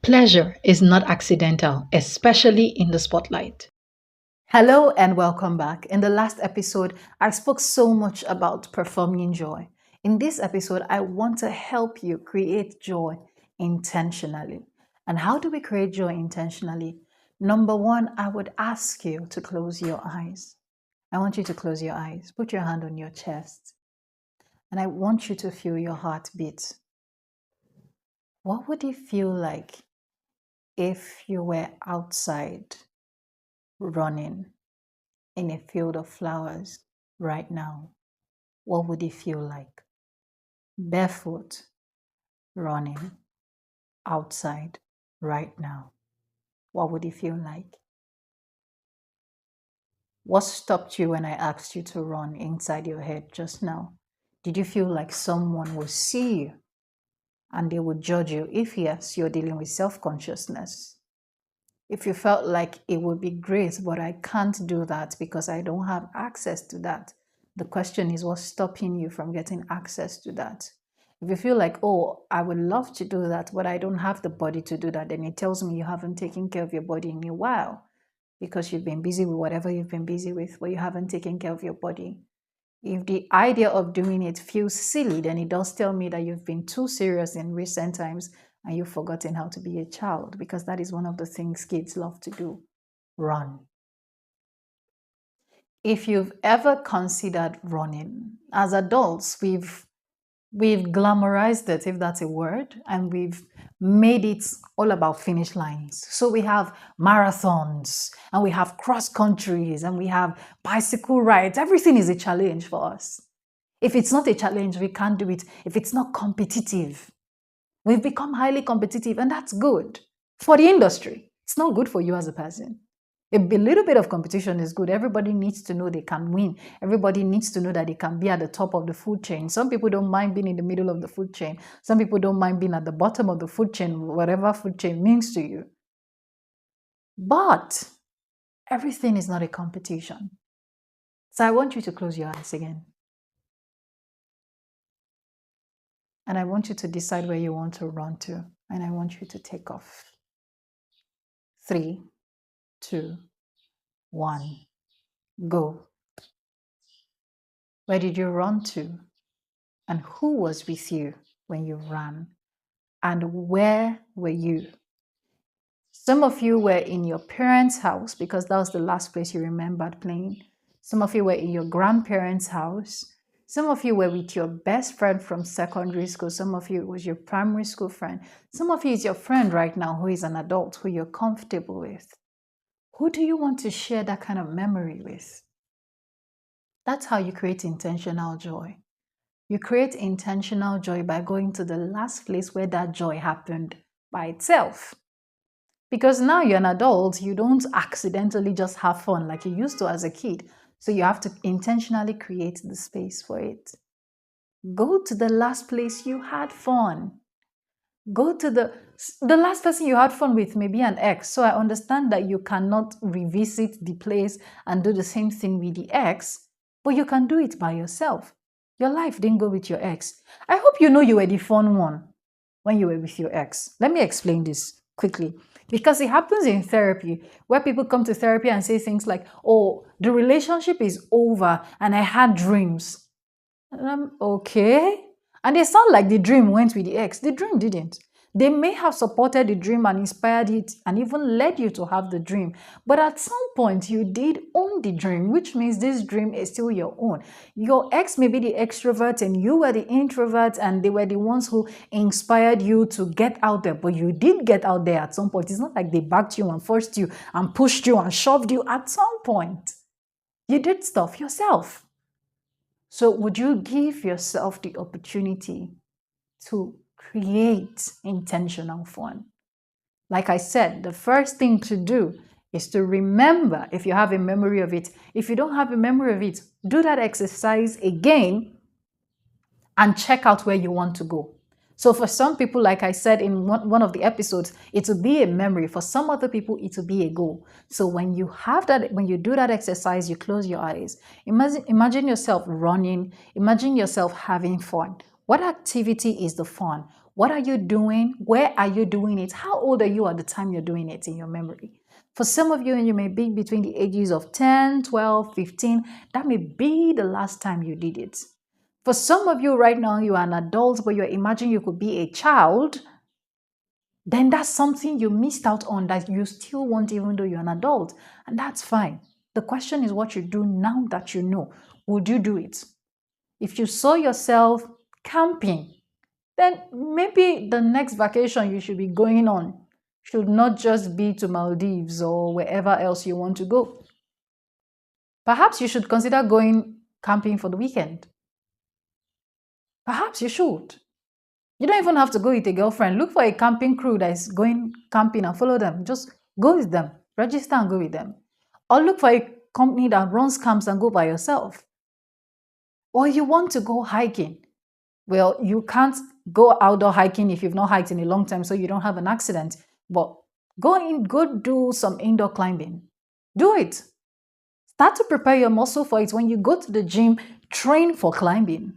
Pleasure is not accidental, especially in the spotlight. Hello and welcome back. In the last episode, I spoke so much about performing joy. In this episode, I want to help you create joy intentionally. And how do we create joy intentionally? Number one, I would ask you to close your eyes. I want you to close your eyes. Put your hand on your chest. And I want you to feel your heart beat. What would it feel like if you were outside running in a field of flowers right now? What would it feel like? Barefoot, running outside right now. What would it feel like? What stopped you when I asked you to run inside your head just now? Did you feel like someone will see you and they would judge you? If yes, you're dealing with self-consciousness. If you felt like it would be great, but I can't do that because I don't have access to that, the question is, what's stopping you from getting access to that? If you feel like, oh, I would love to do that, but I don't have the body to do that, then it tells me you haven't taken care of your body in a while because you've been busy with whatever you've been busy with, but you haven't taken care of your body. If the idea of doing it feels silly, then it does tell me that you've been too serious in recent times and you've forgotten how to be a child, because that is one of the things kids love to do: run. If you've ever considered running, as adults, we've glamorized it, if that's a word, and we've made it all about finish lines. So we have marathons and we have cross countries and we have bicycle rides. Everything is a challenge for us. If it's not a challenge, we can't do it. If it's not competitive, we've become highly competitive, and that's good for the industry. It's not good for you as a person. A little bit of competition is good. Everybody needs to know they can win. Everybody needs to know that they can be at the top of the food chain. Some people don't mind being in the middle of the food chain. Some people don't mind being at the bottom of the food chain, whatever food chain means to you. But everything is not a competition. So I want you to close your eyes again. And I want you to decide where you want to run to. And I want you to take off. 3, 2, 1, go. Where did you run to? And who was with you when you ran? And where were you? Some of you were in your parents' house because that was the last place you remembered playing. Some of you were in your grandparents' house. Some of you were with your best friend from secondary school. Some of you it was your primary school friend. Some of you is your friend right now who is an adult, who you're comfortable with. Who do you want to share that kind of memory with? That's how you create intentional joy. You create intentional joy by going to the last place where that joy happened by itself. Because now you're an adult, you don't accidentally just have fun like you used to as a kid. So you have to intentionally create the space for it. Go to the last place you had fun. Go to the last person you had fun with, maybe an ex. So I understand that you cannot revisit the place and do the same thing with the ex, but you can do it by yourself. Your life didn't go with your ex. I hope you know you were the fun one when you were with your ex. Let me explain this quickly, because it happens in therapy where people come to therapy and say things like, oh, the relationship is over and I had dreams. And I'm okay. And they sound like the dream went with the ex. The dream didn't. They may have supported the dream and inspired it and even led you to have the dream. But at some point, you did own the dream, which means this dream is still your own. Your ex may be the extrovert and you were the introvert, and they were the ones who inspired you to get out there. But you did get out there at some point. It's not like they backed you and forced you and pushed you and shoved you. At some point, you did stuff yourself. So would you give yourself the opportunity to create intentional fun? Like I said, the first thing to do is to remember, if you have a memory of it. If you don't have a memory of it, do that exercise again and check out where you want to go. So for some people, like I said in one of the episodes, it will be a memory. For some other people, it will be a goal. So when you have that, when you do that exercise, you close your eyes. Imagine yourself running. Imagine yourself having fun. What activity is the fun? What are you doing? Where are you doing it? How old are you at the time you're doing it in your memory? For some of you, and you may be between the ages of 10, 12, 15, that may be the last time you did it. For some of you right now, you are an adult, but you're imagining you could be a child, then that's something you missed out on that you still want even though you're an adult. And that's fine. The question is what you do now that you know. Would you do it? If you saw yourself camping, then maybe the next vacation you should be going on should not just be to Maldives or wherever else you want to go. Perhaps you should consider going camping for the weekend. Perhaps you should. You don't even have to go with a girlfriend. Look for a camping crew that is going camping and follow them. Just go with them. Register and go with them. Or look for a company that runs camps and go by yourself. Or you want to go hiking. Well, you can't go outdoor hiking if you've not hiked in a long time, so you don't have an accident. But go do some indoor climbing. Do it. Start to prepare your muscle for it. When you go to the gym, train for climbing.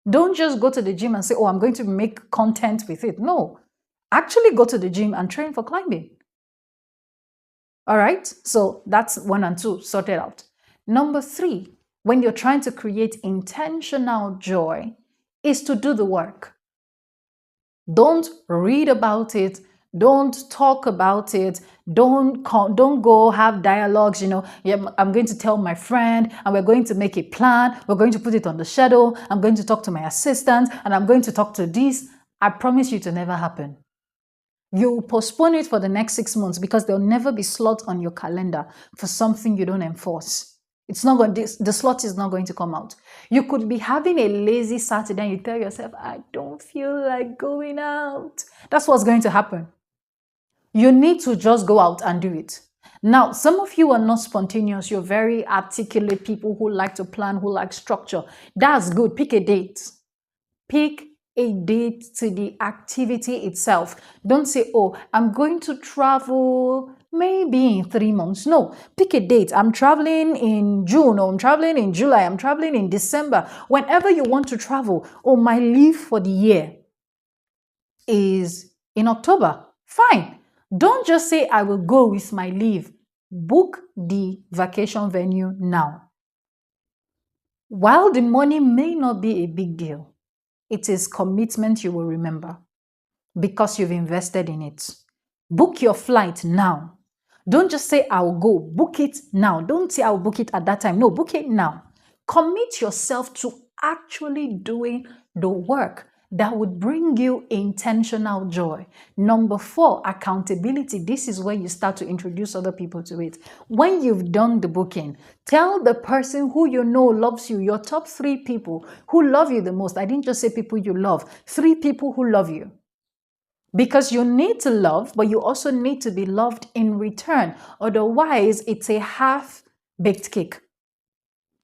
Don't just go to the gym and say, oh, I'm going to make content with it. No, actually go to the gym and train for climbing. All right, so that's 1 and 2 sorted out. Number 3, when you're trying to create intentional joy, is to do the work. Don't read about it. Don't talk about it. Don't go have dialogues, yeah, I'm going to tell my friend and we're going to make a plan. We're going to put it on the schedule. I'm going to talk to my assistant and I'm going to talk to this. I promise you to never happen. You postpone it for the next 6 months because there'll never be slot on your calendar for something you don't enforce. It's not going. The slot is not going to come out. You could be having a lazy Saturday and you tell yourself, I don't feel like going out. That's what's going to happen. You need to just go out and do it. Now, some of you are not spontaneous. You're very articulate people who like to plan, who like structure. That's good. Pick a date. Pick a date to the activity itself. Don't say, oh, I'm going to travel maybe in 3 months. No, pick a date. I'm traveling in June, or I'm traveling in July, I'm traveling in December. Whenever you want to travel, or my leave for the year is in October. Fine. Don't just say, I will go with my leave. Book the vacation venue now. While the money may not be a big deal, it is commitment you will remember because you've invested in it. Book your flight now. Don't just say, I'll go. Book it now. Don't say, I'll book it at that time. No, book it now. Commit yourself to actually doing the work that would bring you intentional joy. Number 4, accountability. This is where you start to introduce other people to it. When you've done the booking, tell the person who you know loves you, your top 3 people who love you the most. I didn't just say people you love, 3 people who love you. Because you need to love, but you also need to be loved in return. Otherwise, it's a half-baked cake.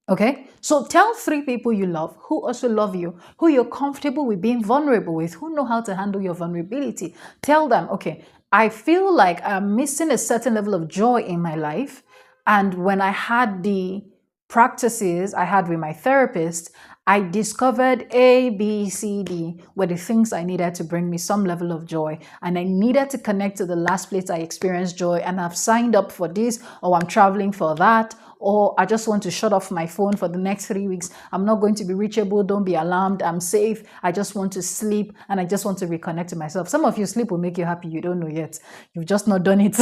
Okay? So tell 3 people you love, who also love you, who you're comfortable with being vulnerable with, who know how to handle your vulnerability. Tell them, okay, I feel like I'm missing a certain level of joy in my life. And when I had the practices I had with my therapist, I discovered A, B, C, D were the things I needed to bring me some level of joy. And I needed to connect to the last place I experienced joy. And I've signed up for this, or I'm traveling for that, or I just want to shut off my phone for the next 3 weeks. I'm not going to be reachable. Don't be alarmed. I'm safe. I just want to sleep and I just want to reconnect to myself. Some of you, sleep will make you happy. You don't know yet. You've just not done it.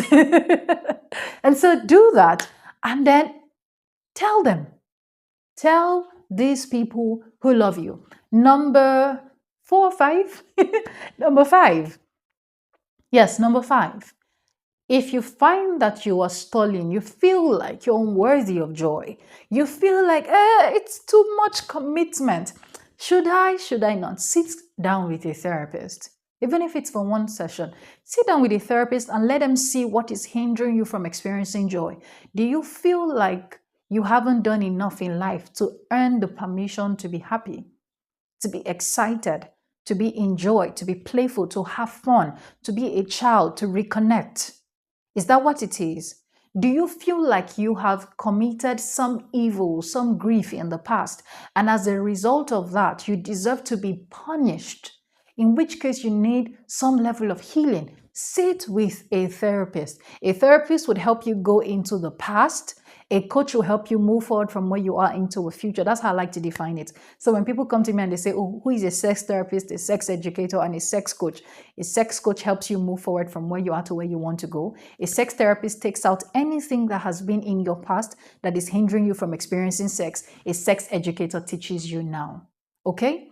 And so do that and then tell them. Tell these people who love you. Number 4 or 5? Number 5. Yes, number 5. If you find that you are stalling, you feel like you're unworthy of joy, you feel like it's too much commitment. Should I not? Sit down with a therapist. Even if it's for 1 session, sit down with a therapist and let them see what is hindering you from experiencing joy. Do you feel like you haven't done enough in life to earn the permission to be happy, to be excited, to be in joy, to be playful, to have fun, to be a child, to reconnect? Is that what it is? Do you feel like you have committed some evil, some grief in the past, and as a result of that, you deserve to be punished in which case you need some level of healing. Sit with a therapist. A therapist would help you go into the past. A coach will help you move forward from where you are into a future. That's how I like to define it. So when people come to me and they say, oh, who is a sex therapist, a sex educator, and a sex coach? A sex coach helps you move forward from where you are to where you want to go. A sex therapist takes out anything that has been in your past that is hindering you from experiencing sex. A sex educator teaches you now. Okay?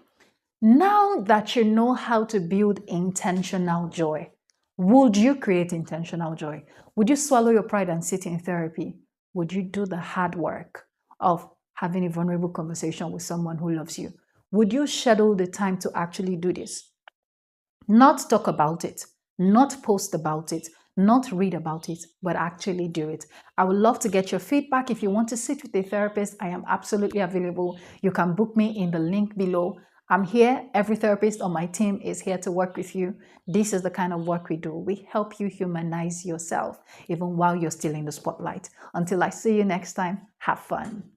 Now that you know how to build intentional joy, would you create intentional joy? Would you swallow your pride and sit in therapy? Would you do the hard work of having a vulnerable conversation with someone who loves you? Would you schedule the time to actually do this? Not talk about it, not post about it, not read about it, but actually do it. I would love to get your feedback. If you want to sit with a therapist, I am absolutely available. You can book me in the link below. I'm here. Every therapist on my team is here to work with you. This is the kind of work we do. We help you humanize yourself, even while you're still in the spotlight. Until I see you next time, have fun.